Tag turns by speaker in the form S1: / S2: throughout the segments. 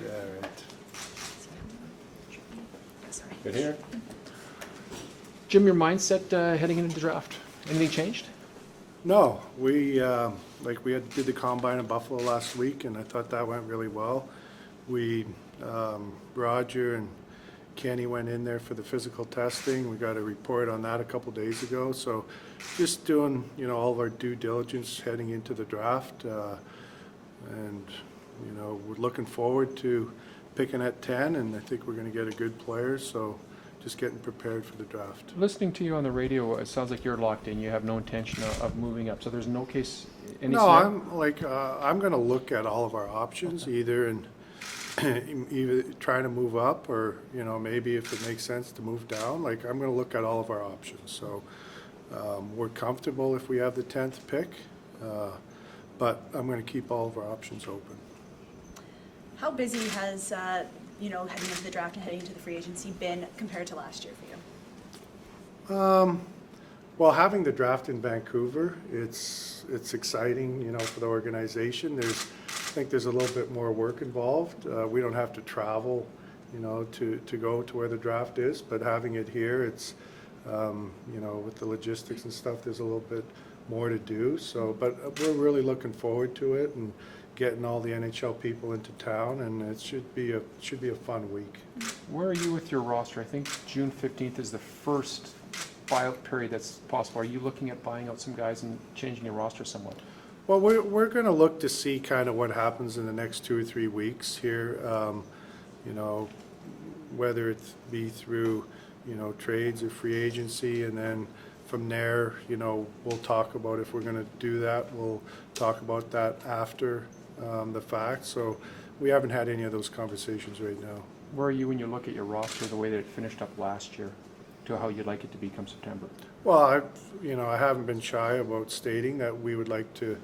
S1: Yeah, right.
S2: Sorry.
S1: Good here.
S3: Jim, your mindset heading into the draft, anything changed?
S4: No, we did the combine in Buffalo last week, and I thought that went really well. Roger and Kenny went in there for the physical testing. We got a report on that a couple days ago. So just doing, all of our due diligence heading into the draft. And, we're looking forward to picking at 10, and I think we're going to get a good player. So just getting prepared for the draft.
S3: Listening to you on the radio, it sounds like you're locked in. You have no intention of moving up. So there's no case.
S4: No, I'm going to look at all of our options, either trying to move up, or maybe if it makes sense to move down. I'm going to look at all of our options. So we're comfortable if we have the 10th pick, but I'm going to keep all of our options open.
S2: How busy has heading into the draft and heading into the free agency been compared to last year for you?
S4: Well, having the draft in Vancouver, it's exciting, for the organization. I think there's a little bit more work involved. We don't have to travel, to go to where the draft is, but having it here, it's, with the logistics and stuff, there's a little bit more to do. So, but we're really looking forward to it and getting all the NHL people into town, and it should be a fun week.
S3: Where are you with your roster? I think June 15th is the first buyout period that's possible. Are you looking at buying out some guys and changing your roster somewhat?
S4: Well, we're going to look to see kind of what happens in the next 2 or 3 weeks here. Whether it be through trades or free agency, and then from there, we'll talk about if we're going to do that. We'll talk about that after the fact. So we haven't had any of those conversations right now.
S3: Where are you when you look at your roster, the way that it finished up last year, to how you'd like it to be come September?
S4: Well, I haven't been shy about stating that we would like to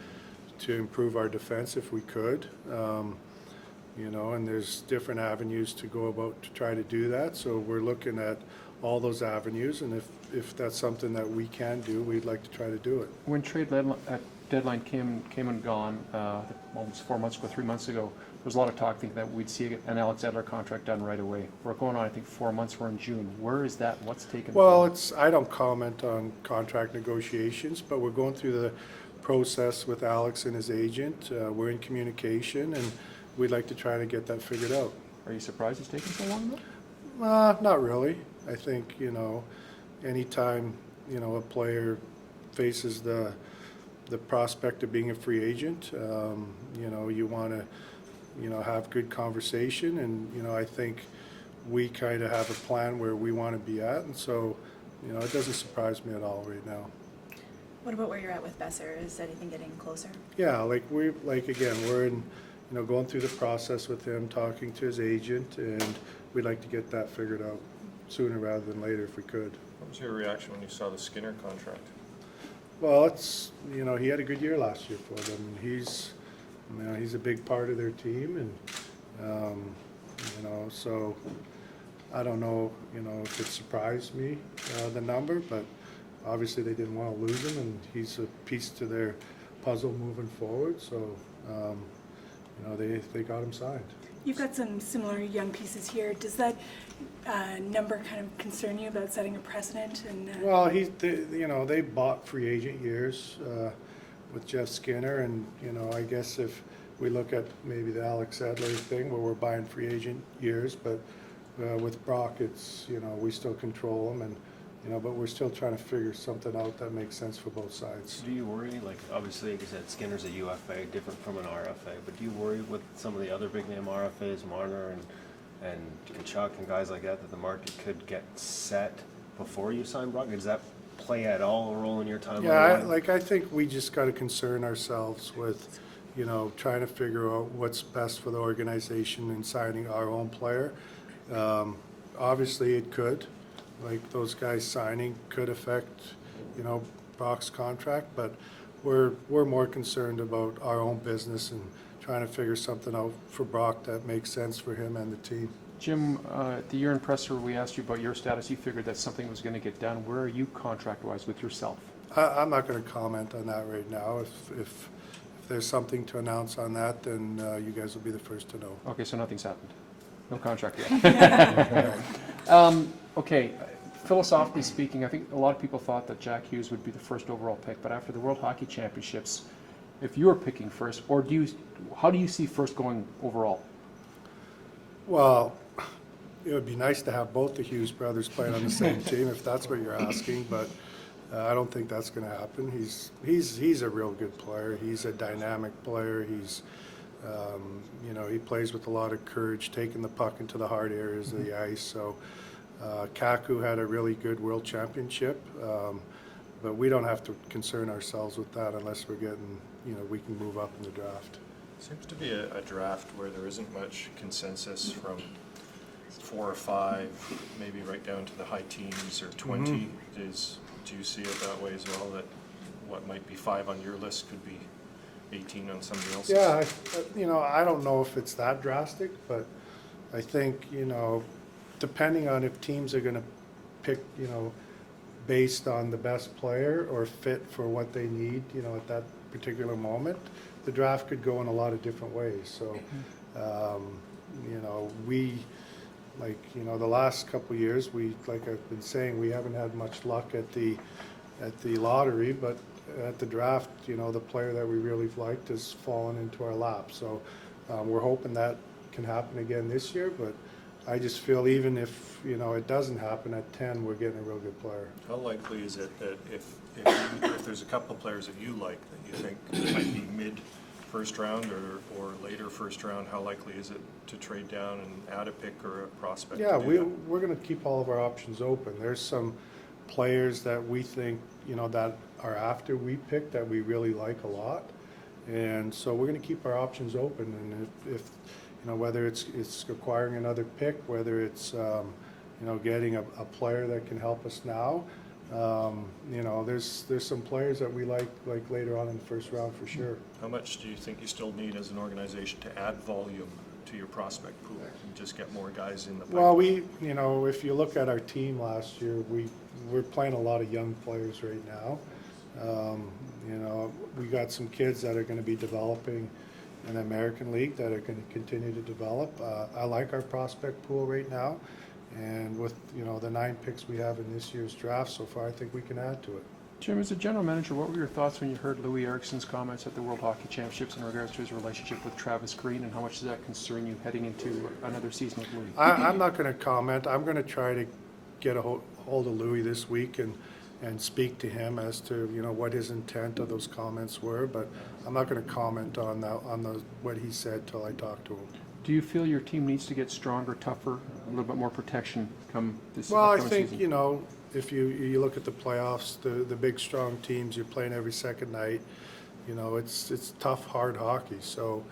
S4: improve our defense if we could. And there's different avenues to go about to try to do that. So we're looking at all those avenues, and if that's something that we can do, we'd like to try to do it.
S3: When trade deadline came and gone, almost 4 months ago, 3 months ago, there was a lot of talk thinking that we'd see an Alex Edler contract done right away. We're going on, I think, 4 months. We're in June. Where is that? What's taken?
S4: Well, I don't comment on contract negotiations, but we're going through the process with Alex and his agent. We're in communication, and we'd like to try to get that figured out.
S3: Are you surprised it's taken so long, though?
S4: Not really. I think, anytime, a player faces the prospect of being a free agent, you want to, have good conversation. And, I think we kind of have a plan where we want to be at. And so, it doesn't surprise me at all right now.
S2: What about where you're at with Besser? Is anything getting closer?
S4: Yeah, again, we're in, going through the process with him, talking to his agent, and we'd like to get that figured out sooner rather than later if we could.
S5: What was your reaction when you saw the Skinner contract?
S4: Well, he had a good year last year for them. He's a big part of their team, and so I don't know, if it surprised me, the number, but obviously they didn't want to lose him, and he's a piece to their puzzle moving forward. So, they got him signed.
S6: You've got some similar young pieces here. Does that number kind of concern you about setting a precedent?
S4: Well, they bought free agent years with Jeff Skinner, and I guess if we look at maybe the Alex Edler thing where we're buying free agent years, but with Brock, it's we still control them, and but we're still trying to figure something out that makes sense for both sides.
S1: Do you worry, obviously, like I said, Skinner's a UFA, different from an RFA, but do you worry with some of the other big name RFAs, Marner and Kachuk and guys like that the market could get set before you sign Brock? Does that play at all a role in your timeline?
S4: Yeah, I think we just got to concern ourselves with, trying to figure out what's best for the organization and signing our own player. Obviously, it could. Those guys signing could affect, Brock's contract, but we're more concerned about our own business and trying to figure something out for Brock that makes sense for him and the team.
S3: Jim, the year in presser, we asked you about your status. You figured that something was going to get done. Where are you contract-wise with yourself?
S4: I'm not going to comment on that right now. If there's something to announce on that, then you guys will be the first to know.
S3: Okay, so nothing's happened. No contract yet. Okay, philosophically speaking, I think a lot of people thought that Jack Hughes would be the first overall pick, but after the World Hockey Championships, if you were picking first, or how do you see first going overall?
S4: Well, it would be nice to have both the Hughes brothers playing on the same team, if that's what you're asking, but I don't think that's going to happen. He's a real good player. He's a dynamic player. He's he plays with a lot of courage, taking the puck into the hard areas of the ice. So Kaku had a really good World Championship, but we don't have to concern ourselves with that unless we're getting, we can move up in the draft.
S5: Seems to be a draft where there isn't much consensus from 4 or 5, maybe right down to the high teens or 20. Do you see it that way as well, that what might be 5 on your list could be 18 on somebody else's?
S4: Yeah, I don't know if it's that drastic, but I think, depending on if teams are going to pick, based on the best player or fit for what they need, at that particular moment, the draft could go in a lot of different ways. So, the last couple of years, like I've been saying, we haven't had much luck at the lottery, but at the draft, the player that we really liked has fallen into our lap. So we're hoping that can happen again this year, but I just feel even if, it doesn't happen at 10, we're getting a real good player.
S5: How likely is it that if there's a couple of players that you like that you think might be mid first round or later first round, how likely is it to trade down and add a pick or a prospect?
S4: Yeah,
S5: to do that?
S4: we're going to keep all of our options open. There's some players that we think, that are after we pick that we really like a lot. And so we're going to keep our options open. And if whether it's acquiring another pick, whether it's, getting a player that can help us now, there's some players that we like later on in the first round for sure.
S5: How much do you think you still need as an organization to add volume to your prospect pool and just get more guys in the pipeline?
S4: Well, if you look at our team last year, we're playing a lot of young players right now. We got some kids that are going to be developing in the American League that are going to continue to develop. I like our prospect pool right now, and with the 9 picks we have in this year's draft so far, I think we can add to it.
S3: Jim, as a general manager, what were your thoughts when you heard Louis Ericsson's comments at the World Hockey Championships in regards to his relationship with Travis Green, and how much does that concern you heading into another season with Louis?
S4: I'm not going to comment. I'm going to try to get a hold of Louis this week and speak to him as to what his intent of those comments were, but I'm not going to comment on what he said till I talk to him.
S3: Do you feel your team needs to get stronger, tougher, a little bit more protection come this
S4: Well, I
S3: upcoming
S4: think
S3: season?
S4: if you look at the playoffs, the big strong teams, you're playing every second night. It's tough, hard hockey. So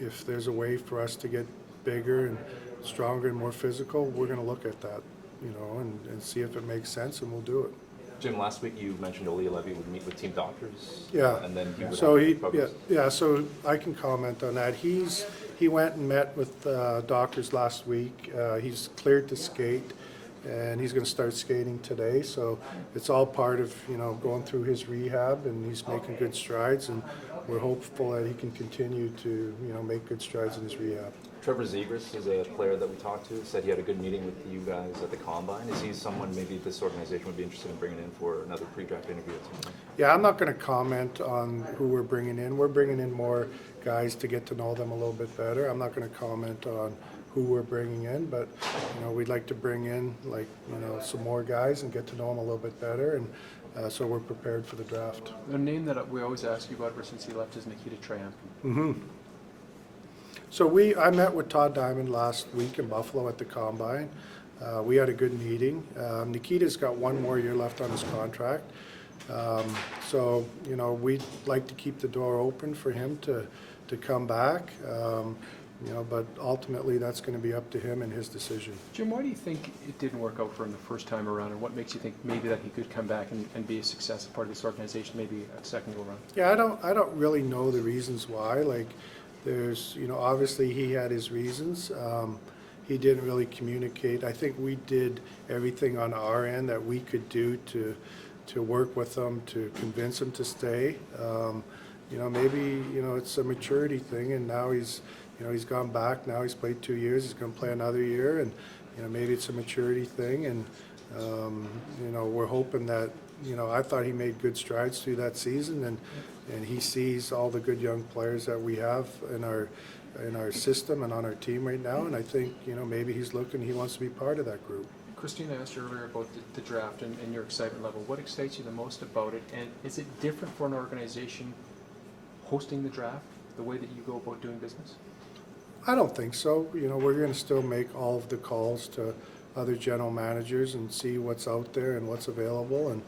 S4: if there's a way for us to get bigger and stronger and more physical, we're going to look at that. And see if it makes sense, and we'll do it.
S7: Jim, last week you mentioned Olea Levy would meet with team doctors.
S4: Yeah.
S7: And then he would
S4: So
S7: have progress.
S4: so I can comment on that. He went and met with doctors last week. He's cleared to skate, and he's going to start skating today. So it's all part of going through his rehab, and he's making good strides, and we're hopeful that he can continue to make good strides in his rehab.
S7: Trevor Zegras is a player that we talked to, said he had a good meeting with you guys at the Combine. Is he someone maybe this organization would be interested in bringing in for another pre-draft interview at some point?
S4: Yeah, I'm not going to comment on who we're bringing in. We're bringing in more guys to get to know them a little bit better. I'm not going to comment on who we're bringing in, but we'd like to bring in some more guys and get to know them a little bit better, and so we're prepared for the draft.
S3: The name that we always ask you about ever since he left is Nikita Triumphant.
S4: Mm-hmm. So I met with Todd Diamond last week in Buffalo at the Combine. We had a good meeting. Nikita's got 1 more year left on his contract. So we'd like to keep the door open for him to come back. But ultimately that's going to be up to him and his decision.
S3: Jim, why do you think it didn't work out for him the first time around, and what makes you think maybe that he could come back and be a success, a part of this organization, maybe a second go around?
S4: Yeah, I don't really know the reasons why. There's, obviously he had his reasons. He didn't really communicate. I think we did everything on our end that we could do to work with him, to convince him to stay. maybe, it's a maturity thing, and now he's gone back, now he's played 2 years, he's gonna play another year, and, maybe it's a maturity thing, and, we're hoping that, I thought he made good strides through that season, and he sees all the good young players that we have in our system and on our team right now, and I think, maybe he wants to be part of that group.
S3: Christine asked earlier about the draft and your excitement level. What excites you the most about it? And is it different for an organization hosting the draft, the way that you go about doing business?
S4: I don't think so. We're going to still make all of the calls to other general managers and see what's out there and what's available. And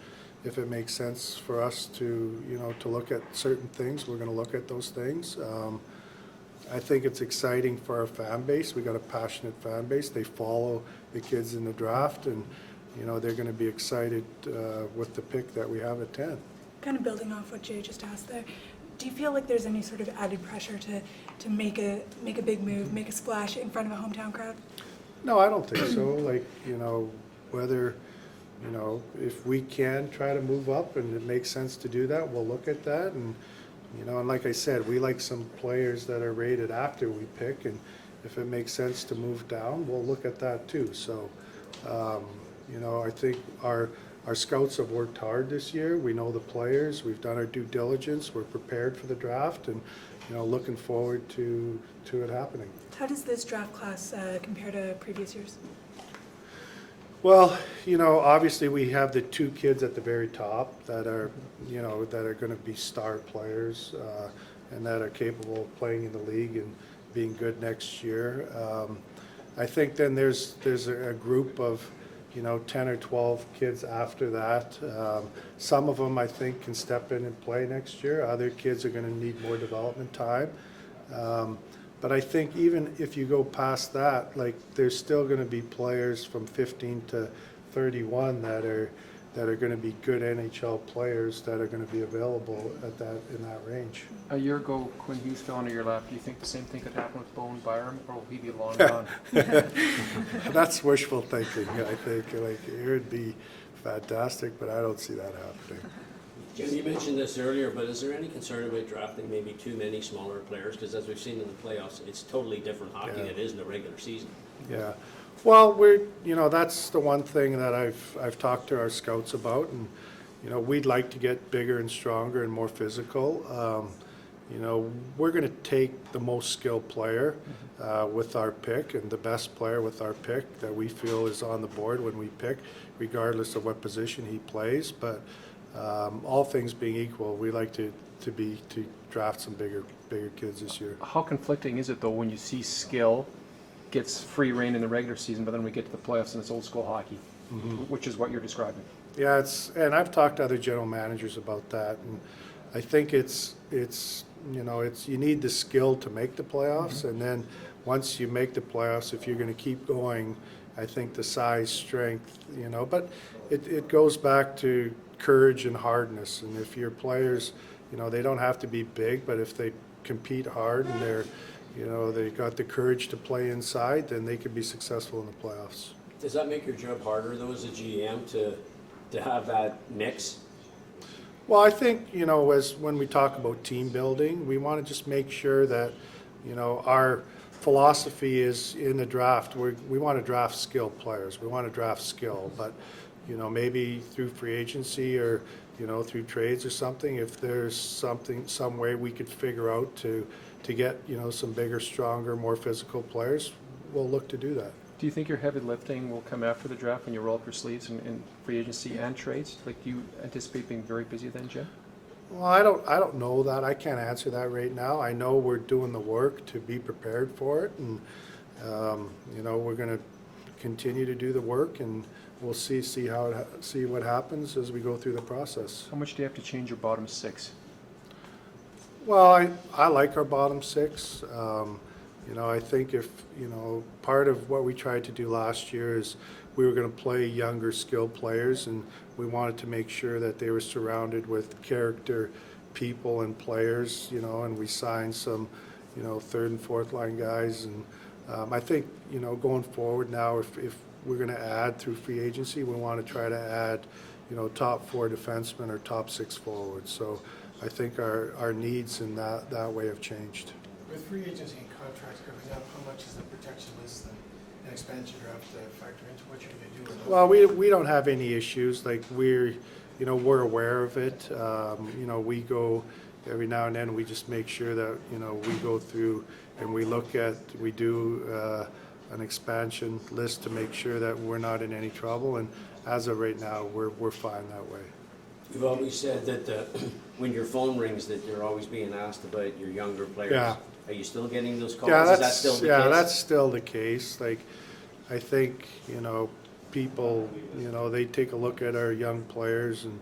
S4: if it makes sense for us to, to look at certain things, we're going to look at those things. I think it's exciting for our fan base. We got a passionate fan base. They follow the kids in the draft, and they're going to be excited with the pick that we have at 10.
S6: Kind of building off what Jay just asked there, do you feel like there's any sort of added pressure to make a big move, make a splash in front of a hometown crowd?
S4: No, I don't think so. Like, whether, if we can try to move up and it makes sense to do that, we'll look at that. And, and like I said, we like some players that are rated after we pick, and if it makes sense to move down, we'll look at that too. So, I think our scouts have worked hard this year. We know the players. We've done our due diligence. We're prepared for the draft, and looking forward to it happening.
S6: How does this draft class compare to previous years?
S4: Well, obviously we have the 2 kids at the very top that are, that are going to be star players and that are capable of playing in the league and being good next year. I think then there's a group of 10 or 12 kids after that. Some of them, I think, can step in and play next year. Other kids are going to need more development time. But I think even if you go past that, like, there's still going to be players from 15 to 31 that are going to be good NHL players that are going to be available in that range.
S3: A year ago, Quinn Hughes fell into your lap. Do you think the same thing could happen with Bowen Byram, or will he be long gone?
S4: That's wishful thinking. I think it would be fantastic, but I don't see that happening.
S8: Jim, you mentioned this earlier, but is there any concern about drafting maybe too many smaller players? Because as we've seen in the playoffs, it's totally different hockey than it is in the regular season.
S4: Yeah. Well, that's the one thing that I've talked to our scouts about, and we'd like to get bigger and stronger and more physical. We're going to take the most skilled player with our pick, and the best player with our pick that we feel is on the board when we pick, regardless of what position he plays. But all things being equal, we like to draft some bigger kids this year.
S3: How conflicting is it, though, when you see skill gets free reign in the regular season, but then we get to the playoffs and it's old school hockey, which is what you're describing?
S4: Yeah, and I've talked to other general managers about that, and I think it's you need the skill to make the playoffs, and then once you make the playoffs, if you're going to keep going, I think the size, strength, but it goes back to courage and hardness, and if your players, they don't have to be big, but if they compete hard and they got the courage to play inside, then they could be successful in the playoffs.
S8: Does that make your job harder, though, as a GM, to have that mix?
S4: Well, I think, when we talk about team building, we want to just make sure that, our philosophy is in the draft, we want to draft skilled players. We want to draft skill, but, maybe through free agency or, through trades or something, if there's some way we could figure out to get, some bigger, stronger, more physical players, we'll look to do that.
S3: Do you think your heavy lifting will come after the draft when you roll up your sleeves in free agency and trades? Like, do you anticipate being very busy then, Jim?
S4: Well, I don't know that. I can't answer that right now. I know we're doing the work to be prepared for it, and we're going to continue to do the work, and we'll see what happens as we go through the process.
S3: How much do you have to change your bottom 6?
S4: Well, I like our bottom 6. I think if, part of what we tried to do last year is we were going to play younger, skilled players, and we wanted to make sure that they were surrounded with character people and players, and we signed some, third and fourth line guys. And I think, going forward now, if we're going to add through free agency, we want to try to add, top 4 defensemen or top 6 forwards. So I think our needs in that way have changed.
S9: With free agency and contracts coming up, how much is the protection list and expansion draft factor into what you're going to do with those?
S4: Well, we don't have any issues, like we're aware of it. We go every now and then, we just make sure that, we go through and we do an expansion list to make sure that we're not in any trouble, and as of right now, we're fine that way.
S8: You've always said that when your phone rings, that you're always being asked about your younger players.
S4: Yeah.
S8: Are you still getting those calls?
S4: Yeah,
S8: Is that still the case?
S4: that's still the case. Like, I think, people, they take a look at our young players and,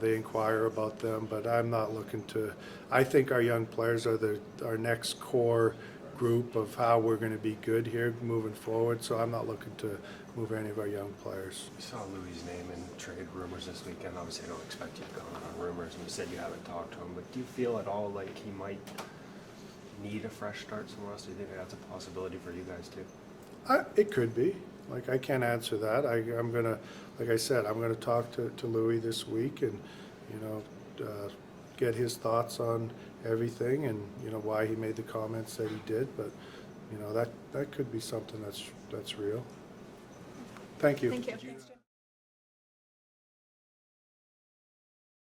S4: they inquire about them, but I'm not looking to, I think our young players are our next core group of how we're going to be good here moving forward, so I'm not looking to move any of our young players.
S1: We saw Louis' name in trade rumors this weekend. Obviously, I don't expect you to comment on rumors, and you said you haven't talked to him, but do you feel at all like he might need a fresh start somewhere else? Do you think that's a possibility for you guys too?
S4: It could be. Like, I can't answer that. I'm gonna, like I said, I'm gonna talk to Louis this week and, get his thoughts on everything and, why he made the comments that he did. But, that could be something that's real. Thank you.
S2: Thank you.
S6: Thanks, Jim.